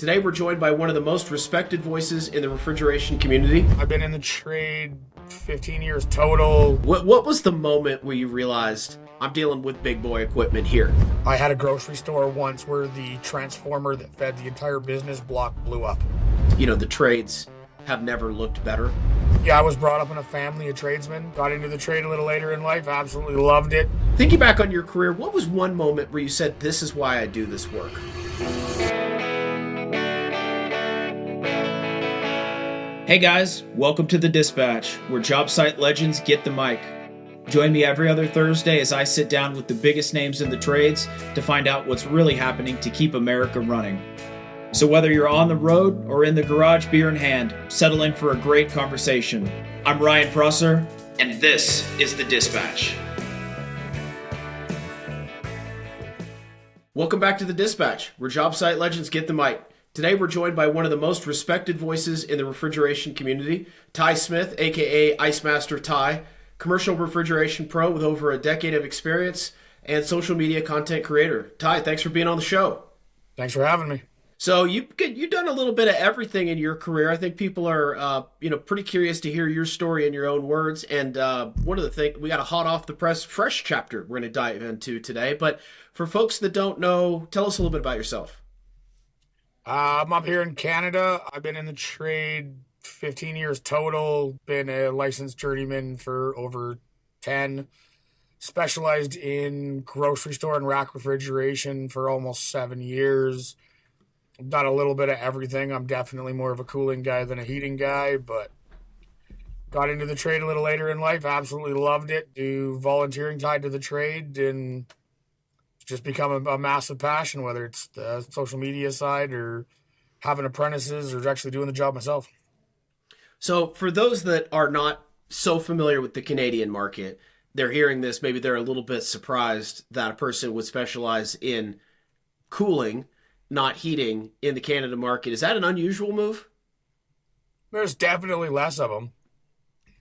Today we're joined by one of the most respected voices in the refrigeration community. I've been in the trade 15 years total. What was the moment where you realized I'm dealing with big boy equipment here? I had a grocery store once where the transformer that fed the entire business block blew up. You know, the trades have never looked better. Yeah, I was brought up in a family of tradesmen, got into the trade a little later in life, absolutely loved it. Thinking back on your career, what was one moment where you said, this is why I do this work? Hey guys, welcome to The Dispatch, where job site legends get the mic. Join me every other Thursday as I sit down with the biggest names in the trades to find out what's really happening to keep America running. So whether you're on the road or in the garage beer in hand, settle in for a great conversation. I'm Ryan Prosser, and this is The Dispatch. Welcome back to The Dispatch, where job site legends get the mic. Today we're joined by one of the most respected voices in the refrigeration community, Ty Smith, aka Ice Master Ty, commercial refrigeration pro with over a decade of experience and social media content creator. Ty, thanks for being on the show. Thanks for having me. So you've done a little bit of everything in your career. I think people are pretty curious to hear your story in your own words. And one of the things, we got a hot off the press fresh chapter we're going to dive into today. But for folks that don't know, tell us a little bit about yourself. I'm up here in Canada. I've been in the trade 15 years total, been a licensed journeyman for over 10, specialized in grocery store and rack refrigeration for almost 7 years. Done a little bit of everything. I'm definitely more of a cooling guy than a heating guy, but got into the trade a little later in life. Absolutely loved it. Do volunteering tied to the trade, and it's just become a massive passion, whether it's the social media side or having apprentices or actually doing the job myself. So for those that are not so familiar with the Canadian market, they're hearing this, maybe they're a little bit surprised that a person would specialize in cooling, not heating, in the Canada market. Is that an unusual move? There's definitely less of them.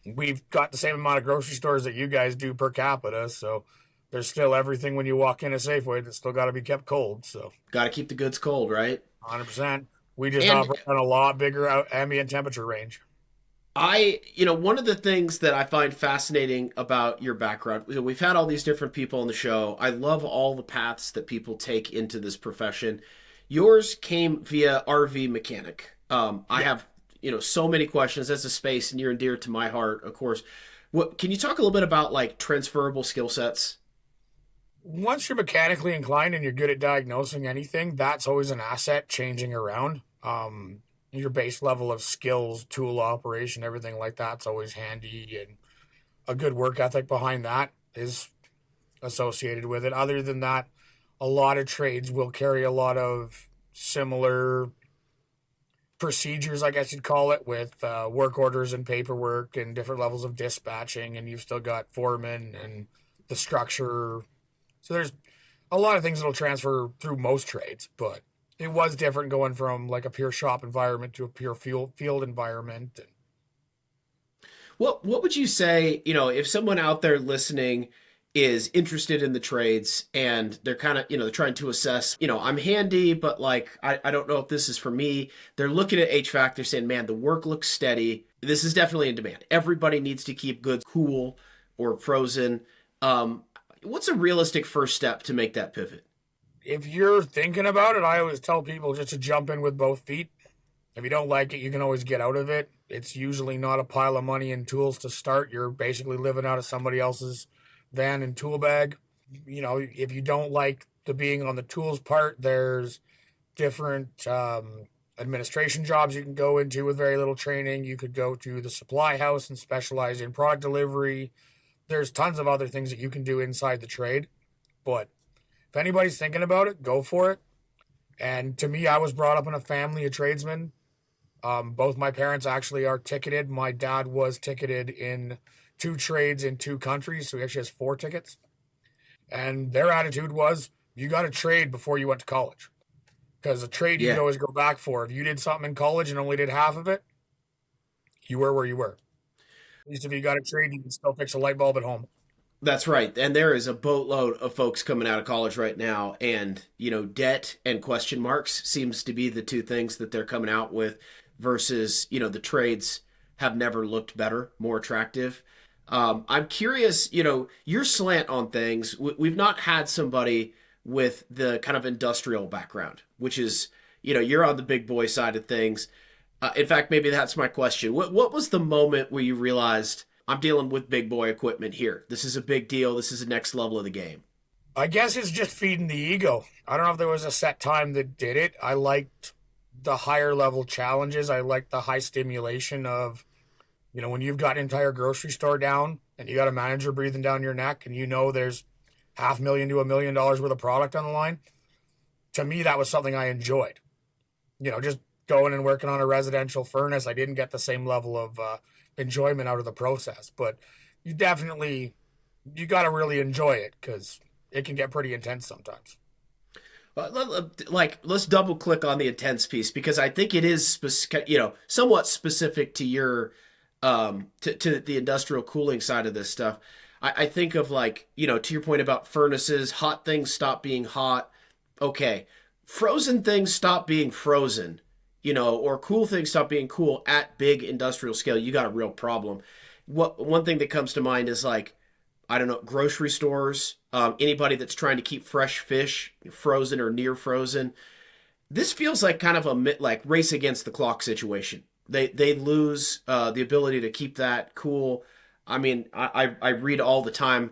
We've got the same amount of grocery stores that you guys do per capita, so there's still everything when you walk in a Safeway that's still got to be kept cold. So got to keep the goods cold, right? 100%. We just operate on a lot bigger ambient temperature range. One of the things that I find fascinating about your background, we've had all these different people on the show. I love all the paths that people take into this profession. Yours came via RV mechanic. I have, so many questions. That's a space near and dear to my heart, of course. Can you talk a little bit about like transferable skill sets? Once you're mechanically inclined and you're good at diagnosing anything, that's always an asset changing around. Your base level of skills, tool operation, everything like that's always handy, and a good work ethic behind that is associated with it. Other than that, a lot of trades will carry a lot of similar procedures, I guess you'd call it, with work orders and paperwork and different levels of dispatching, and you've still got foremen and the structure. So there's a lot of things that'll transfer through most trades, but it was different going from like a pure shop environment to a pure field environment. What would you say, if someone out there listening is interested in the trades and they're kind of, they're trying to assess, I'm handy, but like, I don't know if this is for me. They're looking at HVAC. They're saying, man, the work looks steady. This is definitely in demand. Everybody needs to keep goods cool or frozen. What's a realistic first step to make that pivot? If you're thinking about it, I always tell people just to jump in with both feet. If you don't like it, you can always get out of it. It's usually not a pile of money and tools to start. You're basically living out of somebody else's van and tool bag. If you don't like the being on the tools part, there's different administration jobs you can go into with very little training. You could go to the supply house and specialize in product delivery. There's tons of other things that you can do inside the trade. But if anybody's thinking about it, go for it. And to me, I was brought up in a family of tradesmen. Both my parents actually are ticketed. My dad was ticketed in 2 trades in 2 countries, so he actually has 4 tickets. And their attitude was, you got to trade before you went to college. Because a trade you could always go back for. If you did something in college and only did half of it, you were where you were. At least if you got a trade, you can still fix a light bulb at home. That's right. And there is a boatload of folks coming out of college right now. And, debt and question marks seems to be the two things that they're coming out with versus, the trades have never looked better, more attractive. I'm curious, your slant on things. We've not had somebody with the kind of industrial background, which is, you're on the big boy side of things. In fact, maybe that's my question. What was the moment where you realized I'm dealing with big boy equipment here? This is a big deal. This is the next level of the game. I guess it's just feeding the ego. I don't know if there was a set time that did it. I liked the higher level challenges. I liked the high stimulation of, when you've got an entire grocery store down and you got a manager breathing down your neck and there's $500,000 to $1 million worth of product on the line. To me, that was something I enjoyed. Just going and working on a residential furnace, I didn't get the same level of enjoyment out of the process, but you got to really enjoy it because it can get pretty intense sometimes. Let's double click on the intense piece because I think it is somewhat specific to your to the industrial cooling side of this stuff. I think of to your point about furnaces, hot things stop being hot. Okay, frozen things stop being frozen, or cool things stop being cool at big industrial scale. You got a real problem. One thing that comes to mind is I don't know, grocery stores, anybody that's trying to keep fresh fish frozen or near frozen. This feels like kind of a race against the clock situation. They lose the ability to keep that cool. I mean, I read all the time.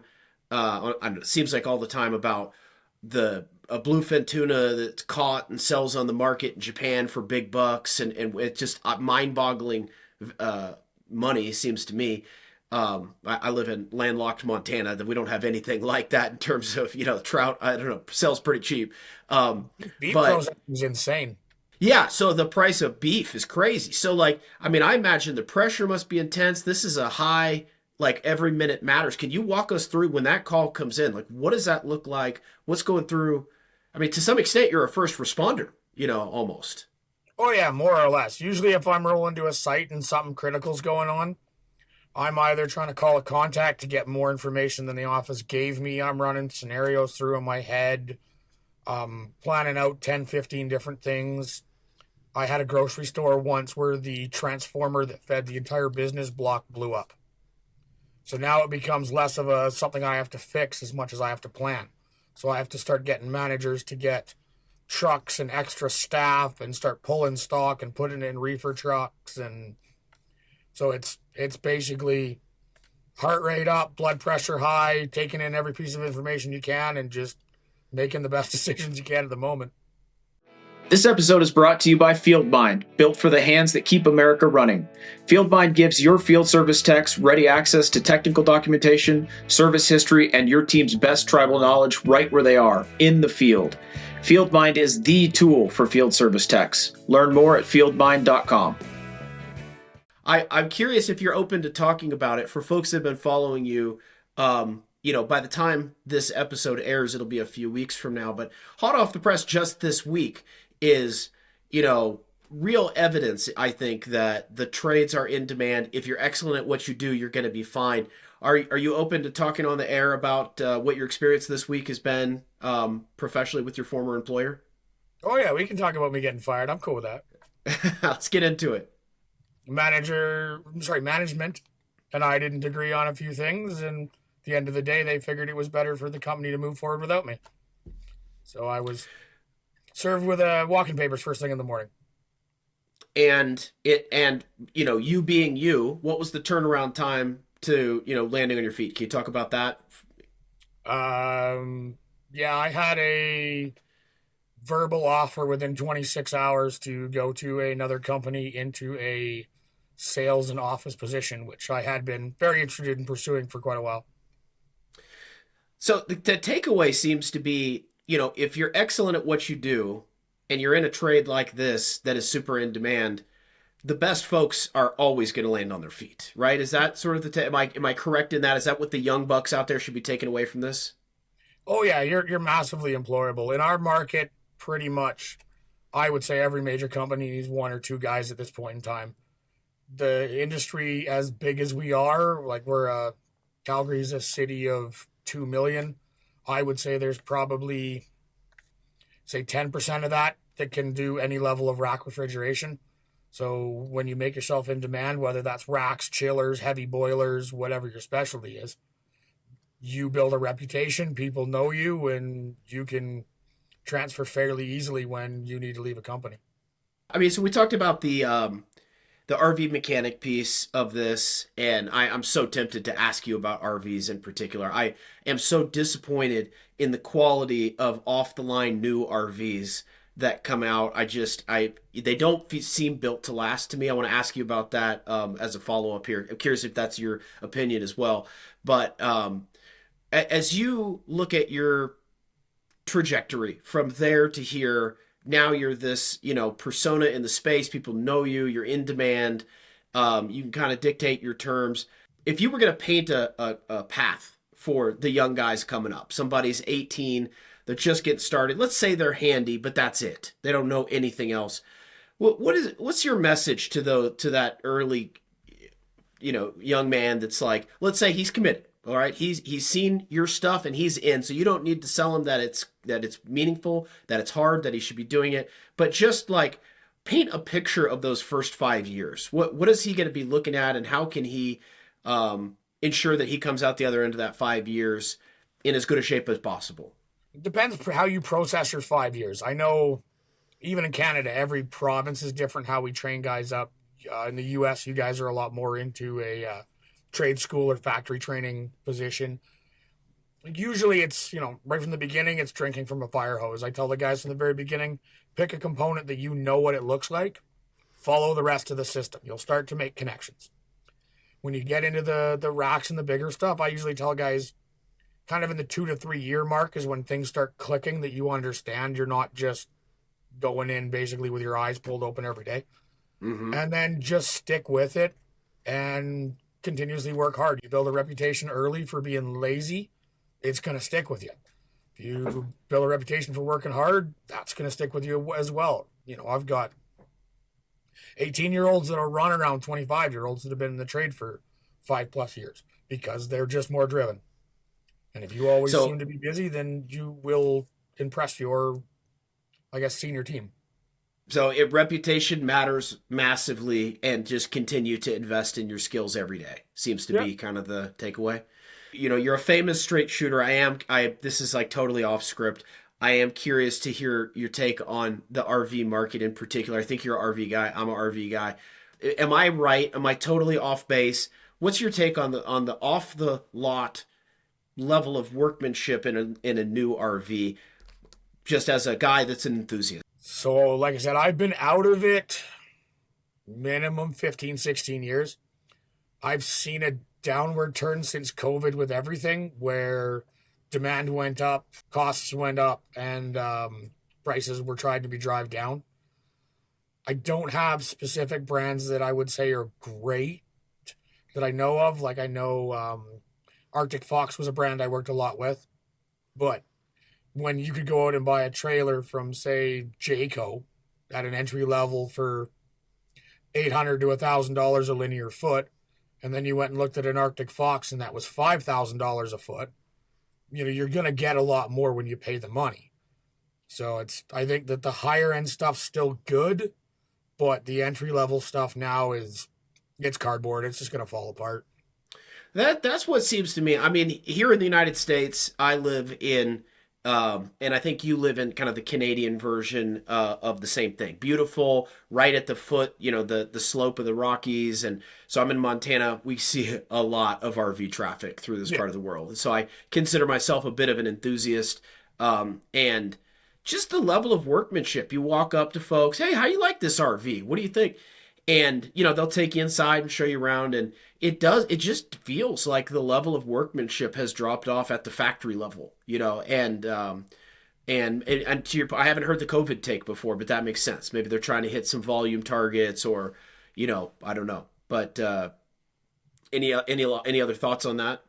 It seems like all the time about a bluefin tuna that's caught and sells on the market in Japan for big bucks, and it's just mind-boggling money seems to me. I live in landlocked Montana that we don't have anything like that in terms of trout. I don't know, sells pretty cheap. Beef But processing is insane. yeah, so the price of beef is crazy. So I imagine the pressure must be intense. This is a high, every minute matters. Can you walk us through when that call comes in? What does that look like? What's going through? I mean, to some extent, you're a first responder, almost. Oh yeah, more or less. Usually if I'm rolling to a site and something critical's going on, I'm either trying to call a contact to get more information than the office gave me. I'm running scenarios through in my head, planning out 10, 15 different things. I had a grocery store once where the transformer that fed the entire business block blew up. So now it becomes less of something I have to fix as much as I have to plan. So I have to start getting managers to get trucks and extra staff and start pulling stock and putting it in reefer trucks. And so it's basically heart rate up, blood pressure high, taking in every piece of information you can and just making the best decisions you can at the moment. This episode is brought to you by FieldMind, built for the hands that keep America running. FieldMind gives your field service techs ready access to technical documentation, service history, and your team's best tribal knowledge right where they are, in the field. FieldMind is the tool for field service techs. Learn more at fieldmind.com. I'm curious if you're open to talking about it. For folks that have been following you, by the time this episode airs, it'll be a few weeks from now. But hot off the press just this week is, real evidence, I think, that the trades are in demand. If you're excellent at what you do, you're going to be fine. Are you open to talking on the air about what your experience this week has been professionally with your former employer? Oh, yeah, we can talk about me getting fired. I'm cool with that. Let's get into it. Management and I didn't agree on a few things, and at the end of the day, they figured it was better for the company to move forward without me. So I was served with walking papers first thing in the morning. And you being you, what was the turnaround time to, landing on your feet? Can you talk about that? Yeah, I had a verbal offer within 26 hours to go to another company into a sales and office position, which I had been very interested in pursuing for quite a while. So the takeaway seems to be, if you're excellent at what you do and you're in a trade like this that is super in demand, the best folks are always going to land on their feet, right? Is that sort of am I correct in that? Is that what the young bucks out there should be taking away from this? Oh yeah, you're massively employable. In our market, pretty much, I would say every major company needs one or two guys at this point in time. The industry, as big as we are, we're a Calgary's a city of 2 million. I would say there's probably, say, 10% of that that can do any level of rack refrigeration. So when you make yourself in demand, whether that's racks, chillers, heavy boilers, whatever your specialty is, you build a reputation, people know you, and you can transfer fairly easily when you need to leave a company. I mean, so we talked about the RV mechanic piece of this, and I'm so tempted to ask you about RVs in particular. I am so disappointed in the quality of off the line new RVs that come out. I they don't seem built to last to me. I want to ask you about that as a follow up here. I'm curious if that's your opinion as well. But as you look at your trajectory from there to here, now you're this, persona in the space. People know you. You're in demand. You can kind of dictate your terms. If you were going to paint a path for the young guys coming up, somebody's 18, they're just getting started. Let's say they're handy, but that's it. They don't know anything else. What's your message to that early, young man that's like, let's say he's committed. All right, he's seen your stuff and he's in. So you don't need to sell him that it's meaningful, that it's hard, that he should be doing it. But just like paint a picture of those first 5 years. What is he going to be looking at, and how can he ensure that he comes out the other end of that 5 years in as good a shape as possible? It depends how you process your 5 years. I know even in Canada, every province is different how we train guys up. In the US, you guys are a lot more into a trade school or factory training position. Usually it's, right from the beginning, it's drinking from a fire hose. I tell the guys from the very beginning, pick a component that you know what it looks like, follow the rest of the system. You'll start to make connections. When you get into the racks and the bigger stuff, I usually tell guys kind of in the 2 to 3 year mark is when things start clicking, that you understand you're not just going in basically with your eyes pulled open every day. Mm-hmm. And then just stick with it and continuously work hard. You build a reputation early for being lazy, it's going to stick with you. If you build a reputation for working hard, that's going to stick with you as well. I've got 18-year-olds that are running around 25-year-olds that have been in the trade for 5+ years because they're just more driven. And if you always seem to be busy, then you will impress your, senior team. So reputation matters massively, and just continue to invest in your skills every day seems to be kind of the takeaway. You're a famous straight shooter. This is like totally off script. I am curious to hear your take on the RV market in particular. I think you're an RV guy. I'm an RV guy. Am I right? Am I totally off base? What's your take on the off the lot level of workmanship in a new RV, just as a guy that's an enthusiast? So, like I said, I've been out of it minimum 15, 16 years. I've seen a downward turn since COVID with everything, where demand went up, costs went up, and prices were trying to be driven down. I don't have specific brands that I would say are great that I know of. Like I know Arctic Fox was a brand I worked a lot with. But when you could go out and buy a trailer from, say, Jayco at an entry level for $800 to $1,000 a linear foot, and then you went and looked at an Arctic Fox and that was $5,000 a foot, you're going to get a lot more when you pay the money. So I think that the higher end stuff's still good, but the entry level stuff now it's cardboard. It's just going to fall apart. That's what seems to me. I mean, here in the United States, I live in, and I think you live in kind of the Canadian version of the same thing. Beautiful, right at the foot, the slope of the Rockies. And so I'm in Montana. We see a lot of RV traffic through this part of the world. So I consider myself a bit of an enthusiast. And just the level of workmanship. You walk up to folks, hey, how you like this RV? What do you think? And, they'll take you inside and show you around. And it just feels like the level of workmanship has dropped off at the factory level, and to your, I haven't heard the COVID take before, but that makes sense. Maybe they're trying to hit some volume targets, or, I don't know. But any other thoughts on that?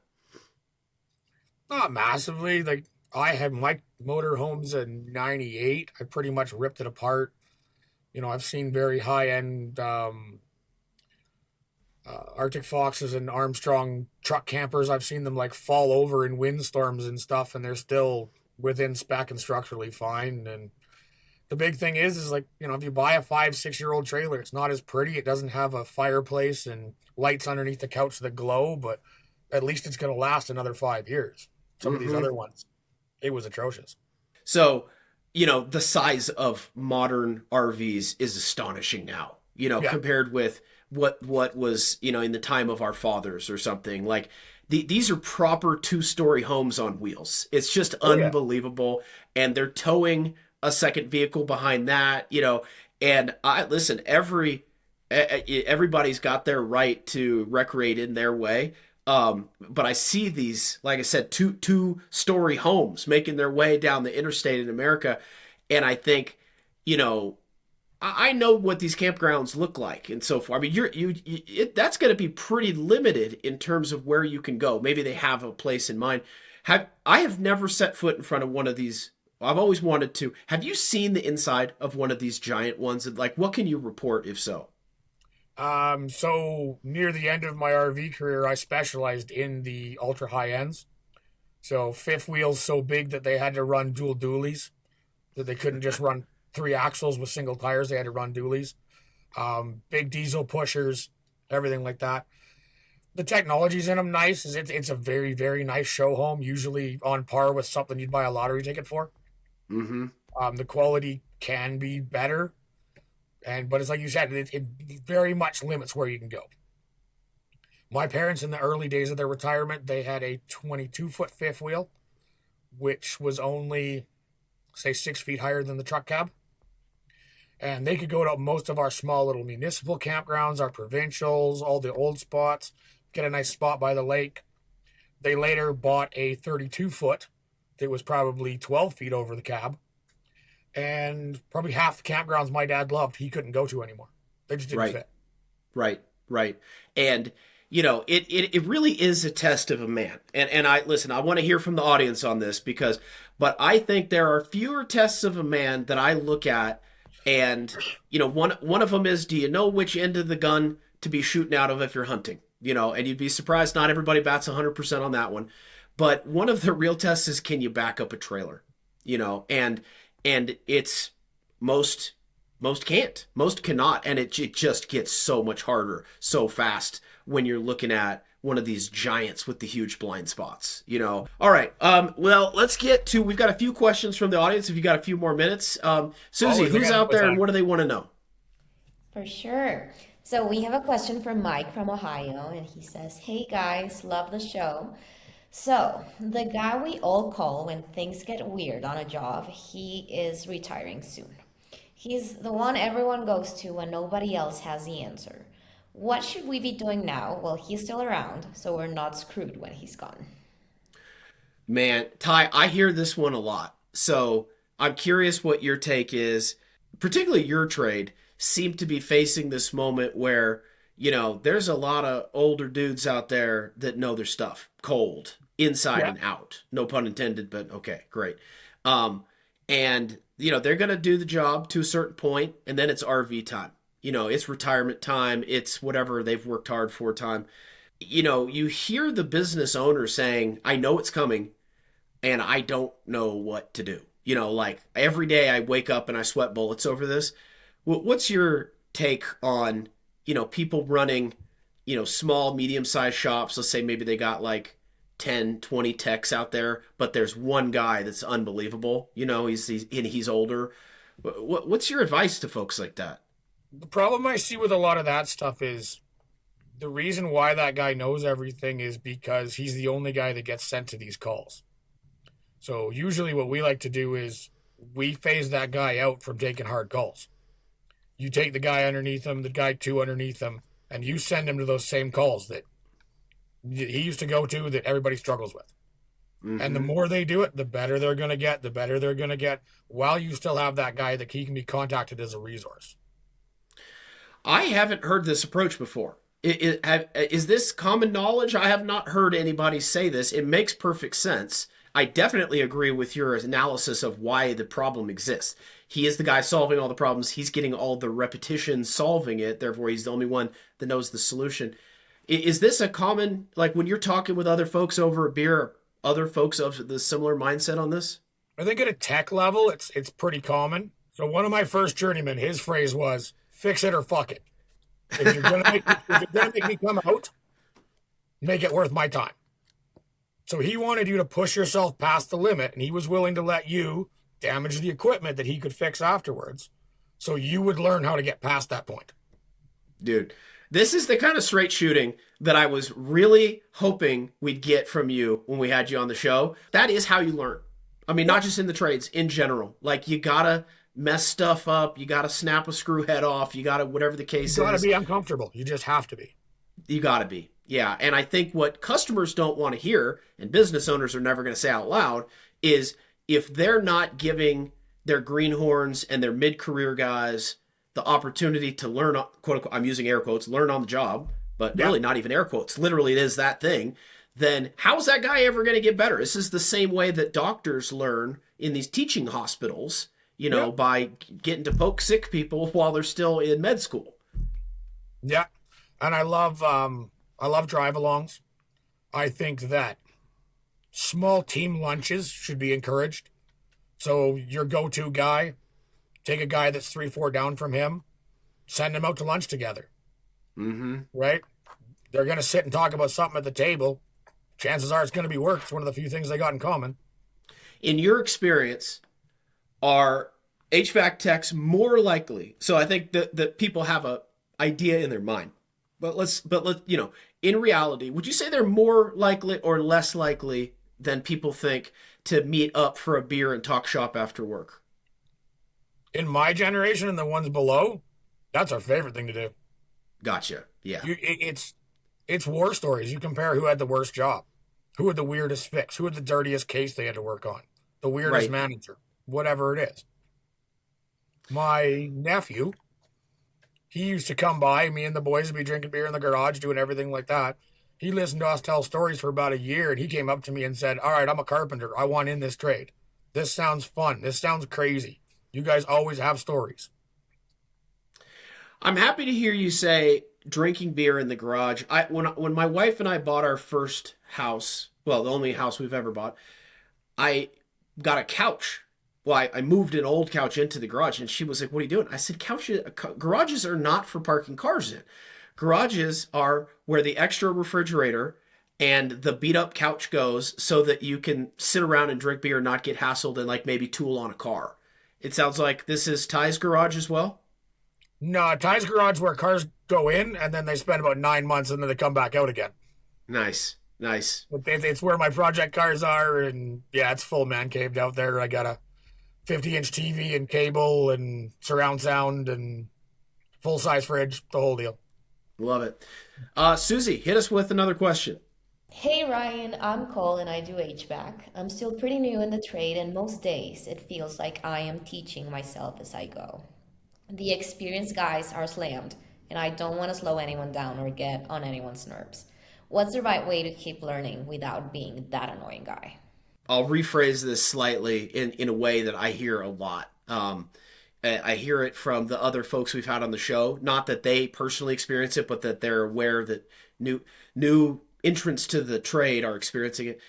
Not massively. Like, I had my motorhomes in '98. I pretty much ripped it apart. I've seen very high end Arctic Foxes and Armstrong truck campers, I've seen them like fall over in windstorms and stuff, and they're still within spec and structurally fine. And the big thing is like, if you buy a 5, 6 year old trailer, it's not as pretty. It doesn't have a fireplace and lights underneath the couch that glow, but at least it's going to last another 5 years. Some of these other ones, it was atrocious. So, the size of modern RVs is astonishing now, compared with what was, in the time of our fathers or something. Like these are proper 2-story homes on wheels. It's just unbelievable. And they're towing a second vehicle behind that, and I listen, everybody's got their right to recreate in their way. But I see these, like I said, two-story homes making their way down the interstate in America. And I think, I know what these campgrounds look like and so forth. I mean, that's going to be pretty limited in terms of where you can go. Maybe they have a place in mind. I have never set foot in front of one of these. I've always wanted to. Have you seen the inside of one of these giant ones? And like, what can you report if so? So near the end of my RV career, I specialized in the ultra high ends. So fifth wheels so big that they had to run dual dualies, that they couldn't just run 3 axles with single tires. They had to run dualies. Big diesel pushers, everything like that. The technology's in them nice. It's a very, very nice show home, usually on par with something you'd buy a lottery ticket for. Mm-hmm. The quality can be better. But it's like you said, it very much limits where you can go. My parents, in the early days of their retirement, they had a 22-foot fifth wheel, which was only, say, 6 feet higher than the truck cab. And they could go to most of our small little municipal campgrounds, our provincials, all the old spots, get a nice spot by the lake. They later bought a 32-foot that was probably 12 feet over the cab. And probably half the campgrounds my dad loved, he couldn't go to anymore. They just didn't fit. Right. And, it really is a test of a man. And I want to hear from the audience on this but I think there are fewer tests of a man that I look at. And, one of them is, do you know which end of the gun to be shooting out of if you're hunting? And you'd be surprised not everybody bats 100% on that one. But one of the real tests is, can you back up a trailer? And it's most can't, most cannot, and it just gets so much harder so fast when you're looking at one of these giants with the huge blind spots. All right, well, let's get to, we've got a few questions from the audience if you got a few more minutes. Susie, who's out there and what do they want to know? For sure. So we have a question from Mike from Ohio, and he says, "Hey guys, love the show. So, the guy we all call when things get weird on a job, he is retiring soon. He's the one everyone goes to when nobody else has the answer. What should we be doing now while he's still around so we're not screwed when he's gone?" Man, Ty, I hear this one a lot. So I'm curious what your take is. Particularly your trade seemed to be facing this moment where, there's a lot of older dudes out there that know their stuff cold, inside and out. No pun intended, but okay, great. And, they're going to do the job to a certain point, and then it's RV time. It's retirement time. It's whatever they've worked hard for time. You hear the business owner saying, I know it's coming, and I don't know what to do. Like every day I wake up and I sweat bullets over this. What's your take on, people running, small, medium-sized shops? Let's say maybe they got like 10, 20 techs out there, but there's one guy that's unbelievable. He's older. What's your advice to folks like that? The problem I see with a lot of that stuff is the reason why that guy knows everything is because he's the only guy that gets sent to these calls. So usually what we like to do is we phase that guy out from taking hard calls. You take the guy underneath him, the guy two underneath him, and you send him to those same calls that he used to go to that everybody struggles with. Mm-hmm. And the more they do it, the better they're going to get, while you still have that guy that he can be contacted as a resource. I haven't heard this approach before. Is this common knowledge? I have not heard anybody say this. It makes perfect sense. I definitely agree with your analysis of why the problem exists. He is the guy solving all the problems. He's getting all the repetition solving it. Therefore, he's the only one that knows the solution. Is this a common, like when you're talking with other folks over a beer, are other folks of the similar mindset on this? I think at a tech level, it's pretty common. So one of my first journeymen, his phrase was, "Fix it or fuck it. If you're gonna make me come out, make it worth my time." So he wanted you to push yourself past the limit, and he was willing to let you damage the equipment that he could fix afterwards, so you would learn how to get past that point. Dude, this is the kind of straight shooting that I was really hoping we'd get from you when we had you on the show. That is how you learn. I mean, not just in the trades, in general. Like, you gotta mess stuff up, you gotta snap a screw head off, you gotta, whatever the case You gotta is. be uncomfortable. You just have to be. You gotta be. Yeah. And I think what customers don't want to hear, and business owners are never going to say out loud, is if they're not giving their greenhorns and their mid-career guys the opportunity to learn, quote unquote, I'm using air quotes, learn on the job, but really not even air quotes, literally it is that thing, then how's that guy ever going to get better? This is the same way that doctors learn in these teaching hospitals, by getting to poke sick people while they're still in med school. Yeah. And I love drive-alongs. I think that small team lunches should be encouraged. So your go-to guy, take a guy that's 3-4 down from him, send him out to lunch together. Mm-hmm. Right? They're going to sit and talk about something at the table. Chances are it's going to be work. It's one of the few things they got in common. In your experience, are HVAC techs more likely? So I think that people have a idea in their mind. But let's in reality, would you say they're more likely or less likely than people think to meet up for a beer and talk shop after work? In my generation and the ones below, that's our favorite thing to do. Gotcha. Yeah. It's war stories. You compare who had the worst job, who had the weirdest fix, who had the dirtiest case they had to work on, the weirdest manager, whatever it is. My nephew, he used to come by, me and the boys would be drinking beer in the garage, doing everything like that. He listened to us tell stories for about a year, and he came up to me and said, "All right, I'm a carpenter. I want in this trade. This sounds fun. This sounds crazy. You guys always have stories." I'm happy to hear you say drinking beer in the garage. When my wife and I bought our first house, well, the only house we've ever bought, I got a couch. Well, I moved an old couch into the garage, and she was like, "What are you doing?" I said, garages are not for parking cars in. Garages are where the extra refrigerator and the beat up couch goes so that you can sit around and drink beer and not get hassled and like maybe tool on a car. It sounds like this is Ty's garage as well. No, Ty's garage where cars go in, and then they spend about 9 months, and then they come back out again. Nice. It's where my project cars are, and yeah, it's full man caved out there. I got a 50-inch TV and cable and surround sound and full-size fridge, the whole deal. Love it. Susie, hit us with another question. Hey Ryan, I'm Cole and I do HVAC. I'm still pretty new in the trade, and most days it feels like I am teaching myself as I go. The experienced guys are slammed, and I don't want to slow anyone down or get on anyone's nerves. What's the right way to keep learning without being that annoying guy? I'll rephrase this slightly in a way that I hear a lot. I hear it from the other folks we've had on the show. Not that they personally experience it, but that they're aware that new entrants to the trade are experiencing it.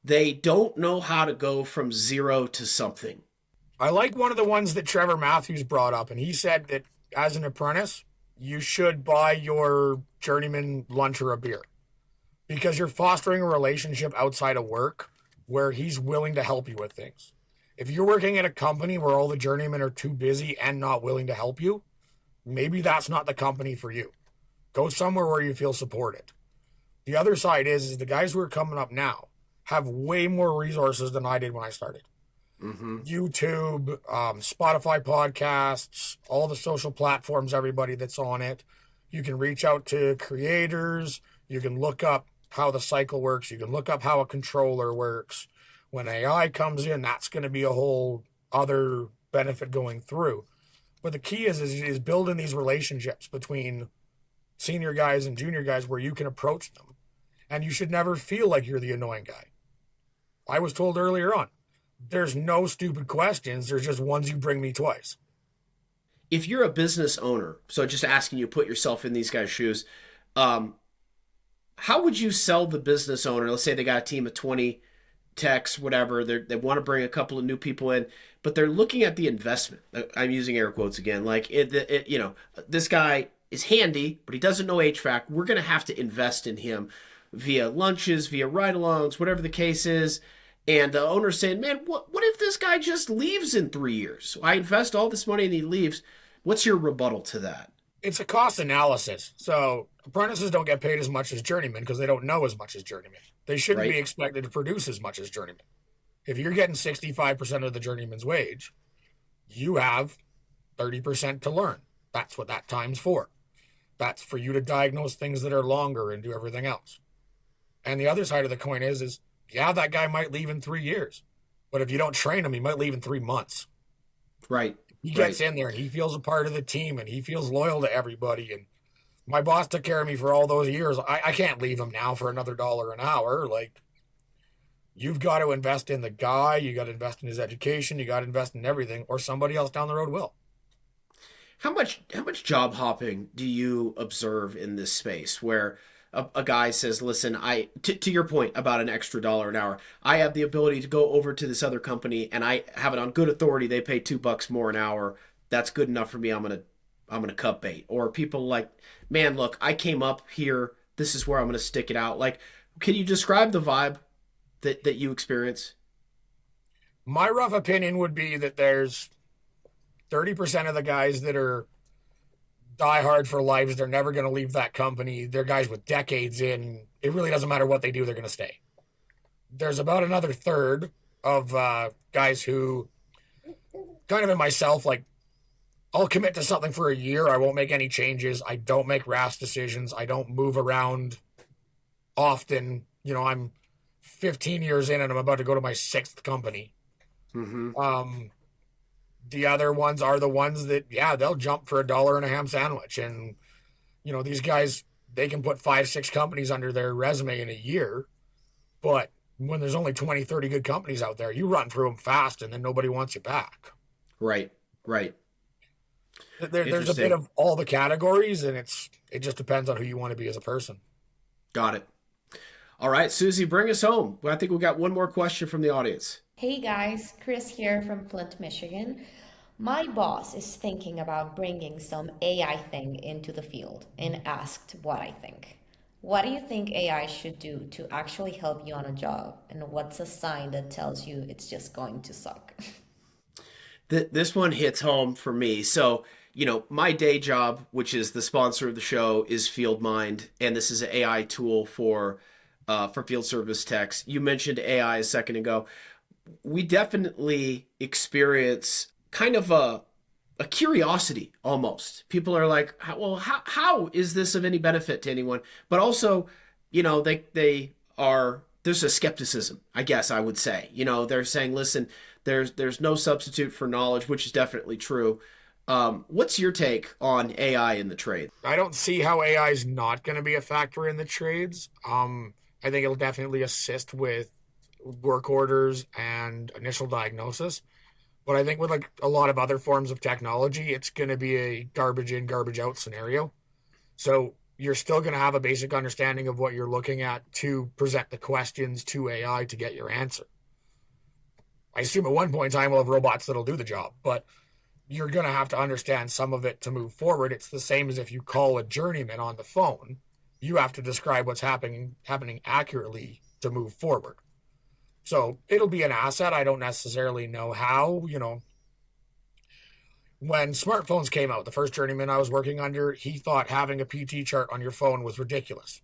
They don't know how to go from zero to something. I like one of the ones that Trevor Matthews brought up, and he said that as an apprentice, you should buy your journeyman lunch or a beer because you're fostering a relationship outside of work where he's willing to help you with things. If you're working at a company where all the journeymen are too busy and not willing to help you, maybe that's not the company for you. Go somewhere where you feel supported. The other side is the guys who are coming up now have way more resources than I did when I started. Mm-hmm. YouTube, Spotify podcasts, all the social platforms, everybody that's on it. You can reach out to creators. You can look up how the cycle works. You can look up how a controller works. When AI comes in, that's going to be a whole other benefit going through. But the key is building these relationships between senior guys and junior guys where you can approach them. And you should never feel like you're the annoying guy. I was told earlier on, there's no stupid questions. There's just ones you bring me twice. If you're a business owner, so just asking you, put yourself in these guys' shoes, how would you sell the business owner? Let's say they got a team of 20 techs, whatever. They want to bring a couple of new people in, but they're looking at the investment. I'm using air quotes again. Like this guy is handy, but he doesn't know HVAC. We're going to have to invest in him via lunches, via ride-alongs, whatever the case is. And the owner's saying, man, what if this guy just leaves in 3 years? So I invest all this money and he leaves. What's your rebuttal to that? It's a cost analysis. So apprentices don't get paid as much as journeymen because they don't know as much as journeymen. They shouldn't be expected to produce as much as journeymen. If you're getting 65% of the journeyman's wage, you have 30% to learn. That's what that time's for. That's for you to diagnose things that are longer and do everything else. And the other side of the coin is yeah, that guy might leave in 3 years, but if you don't train him, he might leave in 3 months. Right. He gets in there and he feels a part of the team and he feels loyal to everybody. And my boss took care of me for all those years. I can't leave him now for another $1 an hour. Like, you've got to invest in the guy. You got to invest in his education. You got to invest in everything, or somebody else down the road will. How much job hopping do you observe in this space where a guy says, listen, to your point about an extra $1 an hour, I have the ability to go over to this other company and I have it on good authority. They pay $2 more an hour. That's good enough for me. I'm gonna cut bait. Or people like, man, look, I came up here. This is where I'm gonna stick it out. Like, can you describe the vibe that you experience? My rough opinion would be that there's 30% of the guys that are die hard for lives. They're never going to leave that company. They're guys with decades in. It really doesn't matter what they do. They're going to stay. There's about another third of guys who kind of in myself, like, I'll commit to something for a year. I won't make any changes. I don't make rash decisions. I don't move around often. You know, I'm 15 years in and I'm about to go to my 6th company. Mm-hmm. The other ones are the ones that, yeah, they'll jump for $1 and a ham sandwich. And, you know, these guys, they can put 5, 6 companies under their resume in a year. But when there's only 20, 30 good companies out there, you run through them fast and then nobody wants you back. Right. There's a bit of all the categories, and it just depends on who you want to be as a person. Got it. All right, Susie, bring us home. Well, I think we got one more question from the audience. Hey guys, Chris here from Flint, Michigan. My boss is thinking about bringing some AI thing into the field and asked what I think. What do you think AI should do to actually help you on a job? And what's a sign that tells you it's just going to suck? This one hits home for me. So, my day job, which is the sponsor of the show, is FieldMind, and this is an AI tool for field service techs. You mentioned AI a second ago. We definitely experience kind of a curiosity almost. People are like, well, how is this of any benefit to anyone? But also, they are, there's a skepticism, I guess I would say. They're saying, listen, there's no substitute for knowledge, which is definitely true. What's your take on AI in the trade? I don't see how AI is not going to be a factor in the trades. I think it'll definitely assist with work orders and initial diagnosis. But I think with like a lot of other forms of technology, it's going to be a garbage in, garbage out scenario. So you're still going to have a basic understanding of what you're looking at to present the questions to AI to get your answer. I assume at one point in time we'll have robots that'll do the job, but you're going to have to understand some of it to move forward. It's the same as if you call a journeyman on the phone. You have to describe what's happening accurately to move forward. So it'll be an asset. I don't necessarily know how. When smartphones came out, the first journeyman I was working under, he thought having a PT chart on your phone was ridiculous.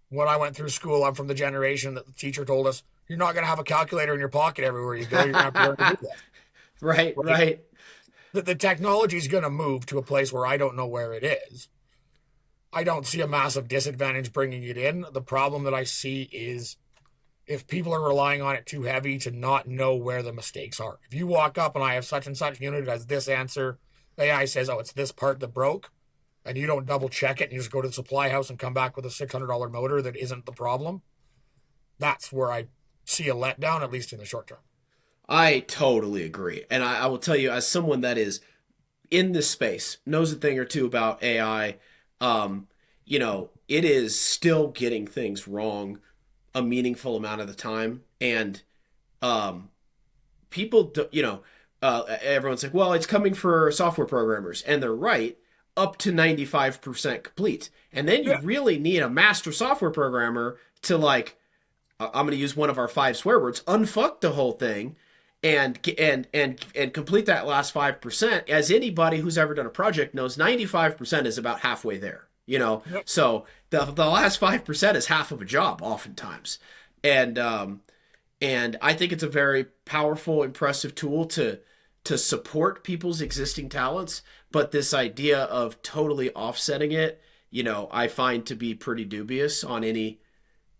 When I went through school, I'm from the generation that the teacher told us, you're not going to have a calculator in your pocket everywhere you go. You're going to have to learn to do that. Right. The technology is going to move to a place where I don't know where it is. I don't see a massive disadvantage bringing it in. The problem that I see is if people are relying on it too heavy to not know where the mistakes are. If you walk up and I have such and such unit as this answer, AI says, oh, it's this part that broke, and you don't double check it and you just go to the supply house and come back with a $600 motor that isn't the problem, that's where I see a letdown, at least in the short term. I totally agree. And I will tell you, as someone that is in this space, knows a thing or two about AI, it is still getting things wrong a meaningful amount of the time. And um, people, everyone's like, well, it's coming for software programmers. And they're right, up to 95% complete. And then you Yeah. really need a master software programmer to like, I'm going to use one of our 5 swear words, unfuck the whole thing and complete that last 5%. As anybody who's ever done a project knows, 95% is about halfway there, Yep. so the last 5% is half of a job oftentimes. And I think it's a very powerful, impressive tool to support people's existing talents. But this idea of totally offsetting it, I find to be pretty dubious on any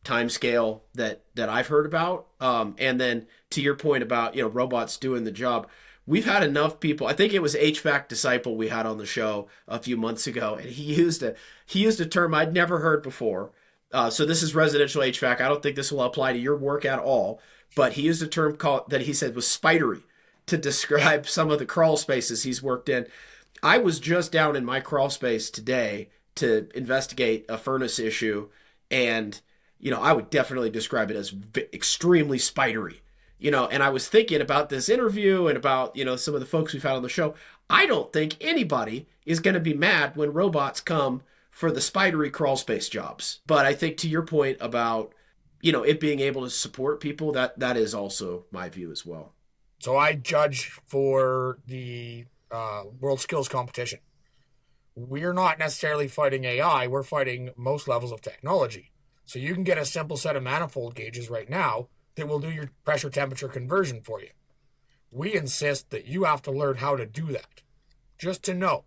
time scale that I've heard about. And then to your point about robots doing the job, we've had enough people. I think it was HVAC Disciple we had on the show a few months ago, and he used a term I'd never heard before. So this is residential HVAC. I don't think this will apply to your work at all, but he used a term that he said was spidery to describe some of the crawl spaces he's worked in. I was just down in my crawl space today to investigate a furnace issue, and I would definitely describe it as extremely spidery. And I was thinking about this interview and about, some of the folks we've had on the show. I don't think anybody is going to be mad when robots come for the spidery crawl space jobs. But I think to your point about, it being able to support people, that is also my view as well. So I judge for the World Skills Competition. We're not necessarily fighting AI, we're fighting most levels of technology. So you can get a simple set of manifold gauges right now that will do your pressure temperature conversion for you. We insist that you have to learn how to do that, just to know.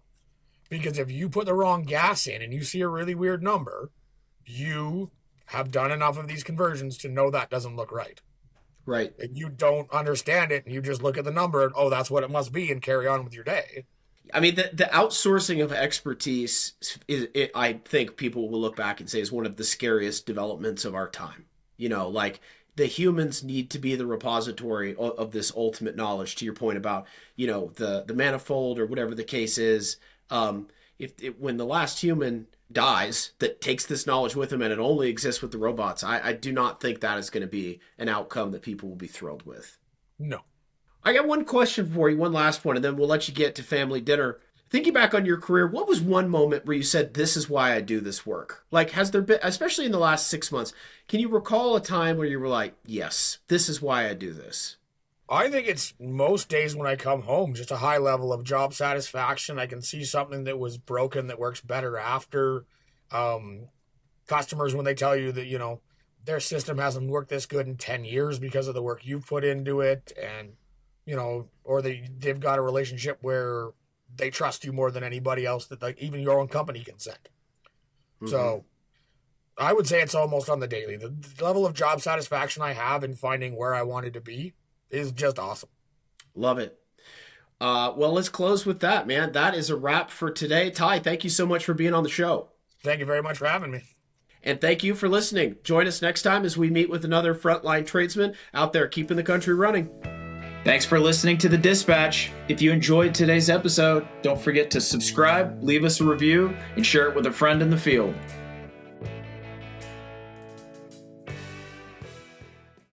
Because if you put the wrong gas in and you see a really weird number, you have done enough of these conversions to know that doesn't look right. Right. If you don't understand it and you just look at the number and, oh, that's what it must be, and carry on with your day. I mean, the outsourcing of expertise I think people will look back and say is one of the scariest developments of our time. Like the humans need to be the repository of this ultimate knowledge. To your point about, the manifold or whatever the case is, when the last human dies that takes this knowledge with him and it only exists with the robots, I do not think that is going to be an outcome that people will be thrilled with. No. I got one question for you, one last one, and then we'll let you get to family dinner. Thinking back on your career, what was one moment where you said, this is why I do this work? Like, has there been, especially in the last 6 months, can you recall a time where you were like, yes, this is why I do this? I think it's most days when I come home, just a high level of job satisfaction. I can see something that was broken that works better after. Customers, when they tell you that, their system hasn't worked this good in 10 years because of the work you've put into it, and, or they've got a relationship where they trust you more than anybody else that like even your own company can send. Mm-hmm. So I would say it's almost on the daily. The level of job satisfaction I have in finding where I wanted to be is just awesome. Love it. Well, let's close with that, man. That is a wrap for today. Ty, thank you so much for being on the show. Thank you very much for having me. And thank you for listening. Join us next time as we meet with another frontline tradesman out there keeping the country running. Thanks for listening to The Dispatch. If you enjoyed today's episode, don't forget to subscribe, leave us a review, and share it with a friend in the field.